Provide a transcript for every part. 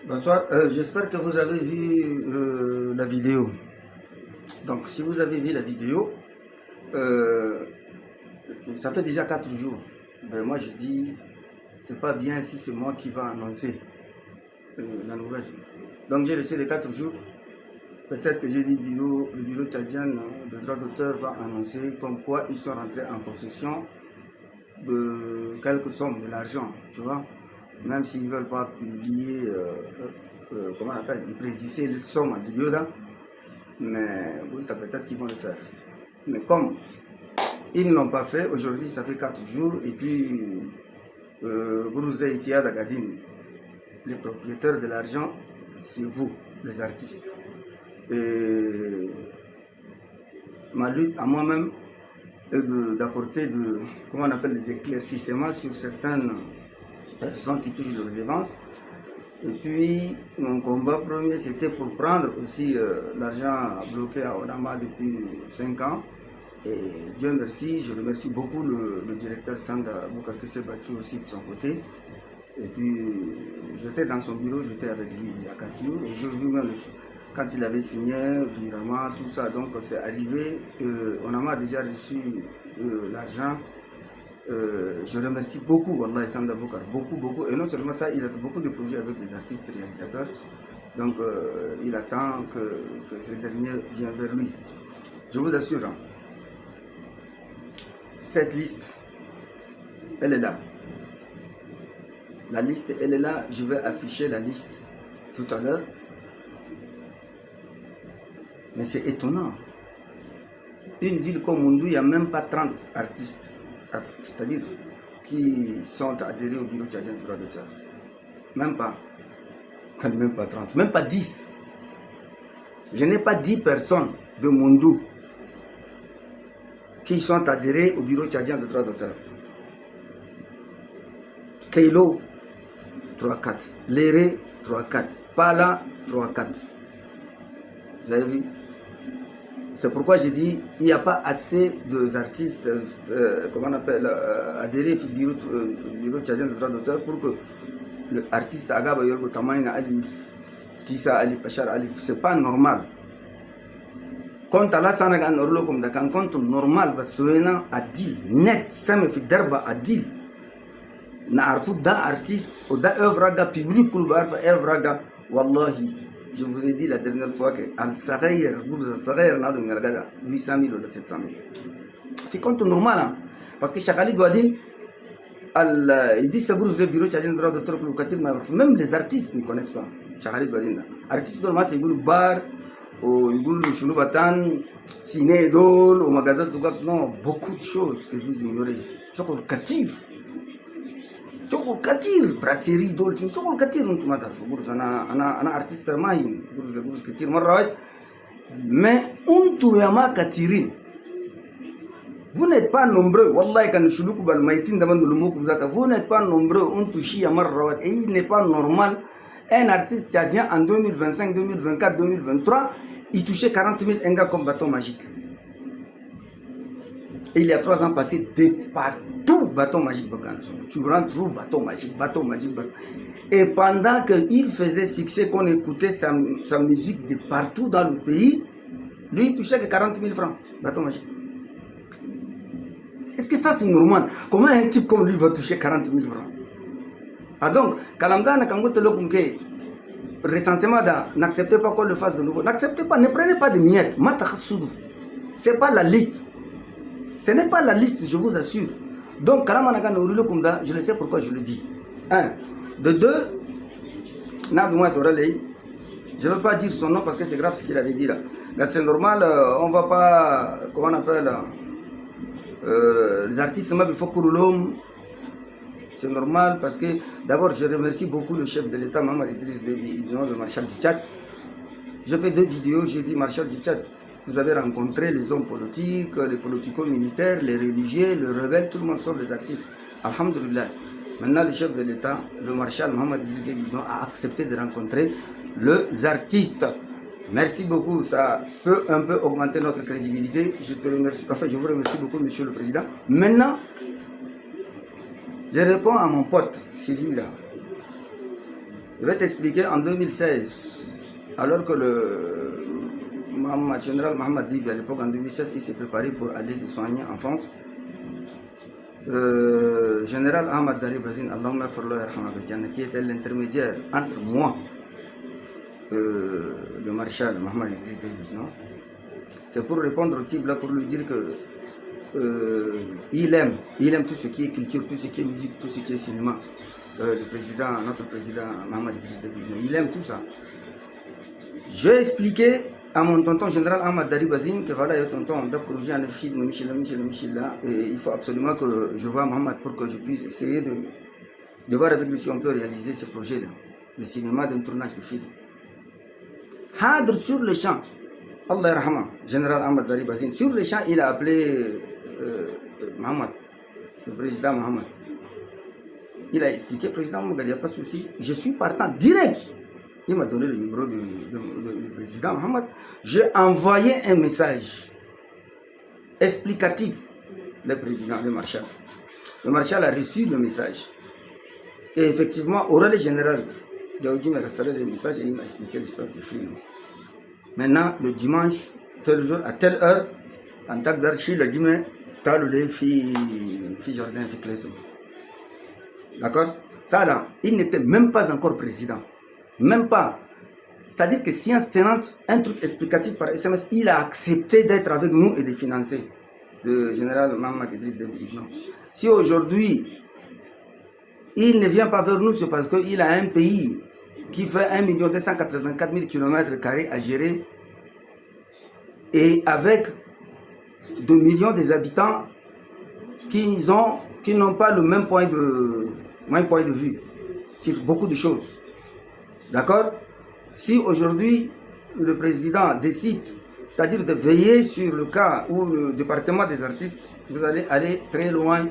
Bonsoir, j'espère que vous avez vu la vidéo. Donc, si vous avez vu la vidéo, euh, ça fait déjà 4 jours. Ben, moi, je dis, c'est pas bien si c'est moi qui va annoncer la nouvelle. Donc, j'ai laissé les 4 jours. Peut-être que j'ai dit le bureau tchadien de droit d'auteur va annoncer comme quoi ils sont rentrés en possession de quelques sommes de l'argent, tu vois. Même s'ils ne veulent pas publier, comment on appelle, préciser les sommes en vidéo là, mais oui, peut-être qu'ils vont le faire. Mais comme ils ne l'ont pas fait, aujourd'hui ça fait 4 jours, et puis vous êtes ici à Dagadine, les propriétaires de l'argent, c'est vous, les artistes. Et ma lutte à moi-même est d'apporter comment on appelle, des éclaircissements sur certaines personnes qui touchent de redevance. Et puis, mon combat premier, c'était pour prendre aussi l'argent bloqué à Onama depuis 5 ans. Et Dieu merci, je remercie beaucoup le directeur Sanda Boukar qui s'est battu aussi de son côté. Et puis, j'étais dans son bureau, j'étais avec lui il y a 4 jours. Et j'ai vu même quand il avait signé, virement, tout ça. Donc, c'est arrivé. Onama a déjà reçu l'argent. Je remercie beaucoup Wallah Sanda Boukar, beaucoup. Et non seulement ça, il a fait beaucoup de projets avec des artistes réalisateurs. Donc, il attend que ce dernier vienne vers lui. Je vous assure, hein, cette liste, elle est là. La liste, elle est là. Je vais afficher la liste tout à l'heure. Mais c'est étonnant. Une ville comme Moundou, il n'y a même pas 30 artistes, c'est-à-dire qui sont adhérés au bureau tchadien de droit d'auteur. Même pas. Même pas 30. Même pas 10. Je n'ai pas 10 personnes de Moundou qui sont adhérés au bureau tchadien de droit d'auteur. Keilo, 3-4. Léré, 3-4. Pala, 3-4. Vous avez vu? C'est pourquoi j'ai dit il n'y a pas assez d'artistes, comment on appelle, adhérés au bureau tchadien de droit d'auteur pour que l'artiste Agaba Yorgo Tamaina Ali, Tissa Ali, Pachar Ali, c'est pas normal. Quand Allah Sanaga en Orlo comme d'un compte normal, parce que Adil, net, ça me fait derba Adil. Na arfou d'un artiste, ou d'un œuvre public pour œuvre, wallahi. Je vous ai dit la dernière fois que Al-Saghayr, Al-Saghayr, 800 000 ou 700 000. C'est compte normal, hein? Parce que Chakali doit dire, il dit c'est le bureau qui a un droit d'auteur pour le même les artistes ne connaissent pas. Chakali doit dire, artiste normal c'est le bar, le choulubatan, ciné, idole, au magasin, non, beaucoup de choses que vous ignorez. C'est le katir. Sokol katir brasserie dolphin sokol katir untuk mata burus ana artiste main burus katir marra mais untu yama katirin vous n'êtes pas nombreux wallahi kan shuluku bal maitin daman lumukum zata vous n'êtes pas nombreux untu shia marra et il n'est pas normal un artiste tchadien en 2025 2024 2023 il touchait 40 000 enga comme bâton magique. Et il y a 3 ans passés, de partout, bâton magique. Tu rentres, bâton magique. Et pendant qu'il faisait succès, qu'on écoutait sa musique de partout dans le pays, lui, il touchait que 40 000 francs, bâton magique. Est-ce que ça, c'est normal? Comment un type comme lui va toucher 40 000 francs? Ah donc, Kalamda n'a qu'un côté ressentiment, n'acceptez pas qu'on le fasse de nouveau. N'acceptez pas, ne prenez pas de miettes. C'est pas la liste. Ce n'est pas la liste, je vous assure. Donc, je le sais pourquoi je le dis. 1. De 2, je ne veux pas dire son nom parce que c'est grave ce qu'il avait dit là. C'est normal, on ne va pas, comment on appelle, les artistes, il faut que l'homme. C'est normal parce que, d'abord, je remercie beaucoup le chef de l'État, Maman Idriss Déby, le marshal du Tchad. Je fais 2 vidéos, j'ai dit, marshal du Tchad, vous avez rencontré les hommes politiques, les politico-militaires, les religieux, les rebelles, tout le monde sauf les artistes. Alhamdulillah. Maintenant, le chef de l'État, le marshal Mohamed Idriss Déby, a accepté de rencontrer les artistes. Merci beaucoup, ça peut un peu augmenter notre crédibilité. Je te remercie, enfin, je vous remercie beaucoup, Monsieur le Président. Maintenant, je réponds à mon pote, Sylvie là. Je vais t'expliquer en 2016, alors que le général Mohamed Dib, à l'époque en 2016, il s'est préparé pour aller se soigner en France. Général Ahmad Dari Bazin, qui était l'intermédiaire entre moi, le maréchal Mohamed Idriss, c'est pour répondre au type là, pour lui dire que il aime tout ce qui est culture, tout ce qui est musique, tout ce qui est cinéma. Notre président Mohamed Idriss Déby, il aime tout ça. J'ai expliqué à mon tonton général Ahmad Dari Bazin que voilà, tonton, on doit projeter un film, Michel là, et il faut absolument que je voie Mohamed pour que je puisse essayer de voir avec lui si on peut réaliser ce projet-là, le cinéma d'un tournage de film. Hadr sur le champ, Allah yarhama, général Ahmad Dari Bazin, sur le champ, il a appelé Mohamed, le président Mohamed. Il a expliqué, président Mohamed, il n'y a pas de souci, je suis partant direct. Il m'a donné le numéro du président Mohamed. J'ai envoyé un message explicatif, le président, le marshal. Le marshal a reçu le message. Et effectivement, au relais général, Daoudi m'a restauré le message et il m'a expliqué l'histoire du film. Maintenant, le dimanche, tel jour, à telle heure, en tant que d'archi, le dimanche, t'as le fille jardin, fille Cléson. D'accord? Ça là, il n'était même pas encore président. Même pas. C'est-à-dire que science tenante, un truc explicatif par SMS, il a accepté d'être avec nous et de financer le général Mohamed Idriss Déby. Si aujourd'hui, il ne vient pas vers nous, c'est parce qu'il a un pays qui fait 1 284 000 km² à gérer et avec 2 millions d'habitants qui n'ont pas le même point de vue sur beaucoup de choses. D'accord? Si aujourd'hui le président décide, c'est-à-dire de veiller sur le cas ou le département des artistes, vous allez aller très loin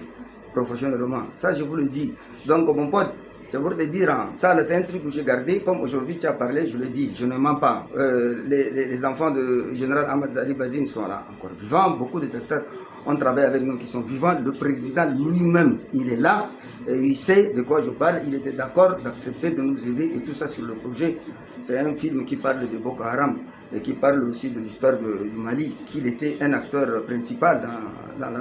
professionnellement. Ça, je vous le dis. Donc, mon pote, c'est pour te dire, hein, ça, c'est un truc que j'ai gardé. Comme aujourd'hui, tu as parlé, je le dis, je ne mens pas. Les enfants de général Ahmad Dari Bazin sont là encore vivants. Beaucoup des acteurs ont travaillé avec nous qui sont vivants. Le président lui-même, il est là. Et il sait de quoi je parle. Il était d'accord d'accepter de nous aider et tout ça sur le projet. C'est un film qui parle de Boko Haram et qui parle aussi de l'histoire du Mali, qu'il était un acteur principal dans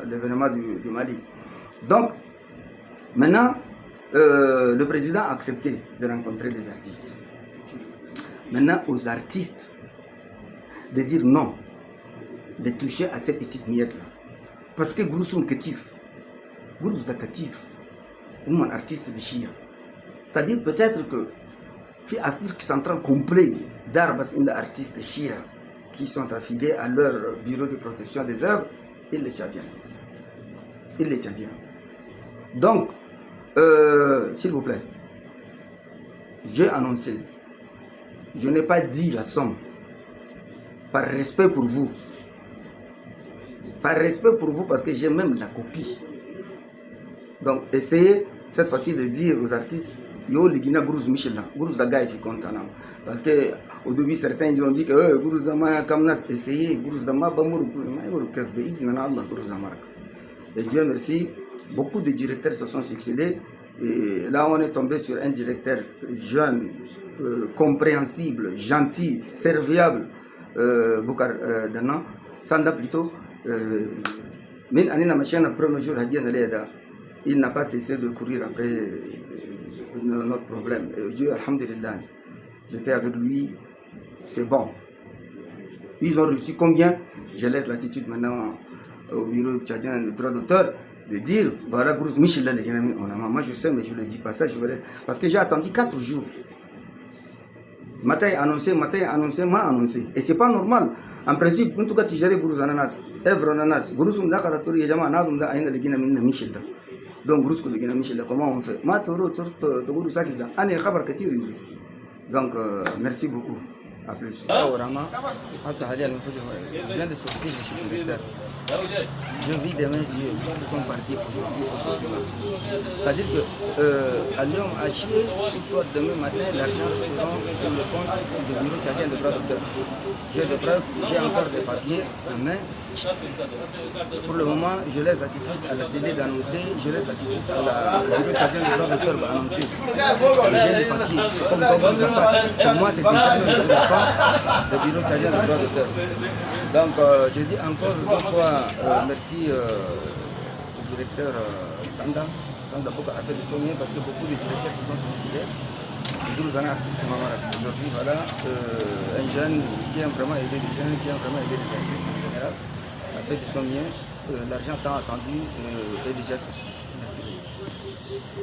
l'événement du Mali. Donc, maintenant, le président a accepté de rencontrer des artistes. Maintenant, aux artistes de dire non, de toucher à ces petites miettes-là. Parce que Gourousoum Ketir, Gourousoum Dakatir, ou un artiste de Chia. C'est-à-dire peut-être que l'Afrique centrale complet d'arbres artistes Chia qui sont affiliés à leur bureau de protection des œuvres, et les Tchadiens. Donc, s'il vous plaît, j'ai annoncé, je n'ai pas dit la somme, par respect pour vous. Par respect pour vous, parce que j'ai même la copie. Donc, essayez cette fois-ci de dire aux artistes, yo le Guinée Gourouz Michelin, Gourouz Dagaï qui compte. Parce qu'au début, certains ils ont dit que Gourouz Dama Kamnas, essayez, Gourouz Dama Bamour, et Dieu merci, beaucoup de directeurs se sont succédés. Et là, on est tombé sur un directeur jeune, compréhensible, gentil, serviable, Boukar Dana, Sanda plutôt. Mais Anina Machana, le premier jour, il n'a pas cessé de courir après notre problème. Et Dieu, alhamdulillah, j'étais avec lui, c'est bon. Ils ont reçu combien? Je laisse l'attitude maintenant au bureau tchadien de droit d'auteur de dire, voilà, Gourouz Michel, moi je sais, mais je ne le dis pas ça, parce que j'ai attendu 4 jours. Matin annoncé, m'a annoncé. Et c'est pas normal. En principe, en tout cas, tu gères Gourouz Ananas, Evre Ananas, Gourouz Mdakaratori, Yajama, Nadum da Aïna, le Guinée Michel. Donc, Gourouz le Guinée Michel, comment on fait? Gourouz Sakida, Ané Khabar Katiri. Donc, merci beaucoup. À plus. Je viens de sortir de chez le directeur. Je vis de mes yeux, ils sont partis aujourd'hui. C'est-à-dire que à Lyon, à Chier, soit demain matin, l'argent sera sur le compte du bureau tchadien de droit d'auteur. J'ai des preuves, j'ai encore des papiers en main. Pour le moment, je laisse l'attitude à la télé d'annoncer, je laisse l'attitude à la bureau tchadien de droit d'auteur d'annoncer. J'ai des papiers, comme vous avez fait. Pour moi, c'est déjà même sur le compte du bureau tchadien de droit d'auteur. Donc, je dis encore une fois merci au directeur Sanda Boka a fait de son mieux parce que beaucoup de directeurs se sont suicidés. Nous sommes artistes aujourd'hui, voilà, un jeune qui a vraiment aidé les jeunes, qui a vraiment aidé les artistes en général, a fait de son mieux. L'argent tant attendu est déjà sorti. Merci beaucoup.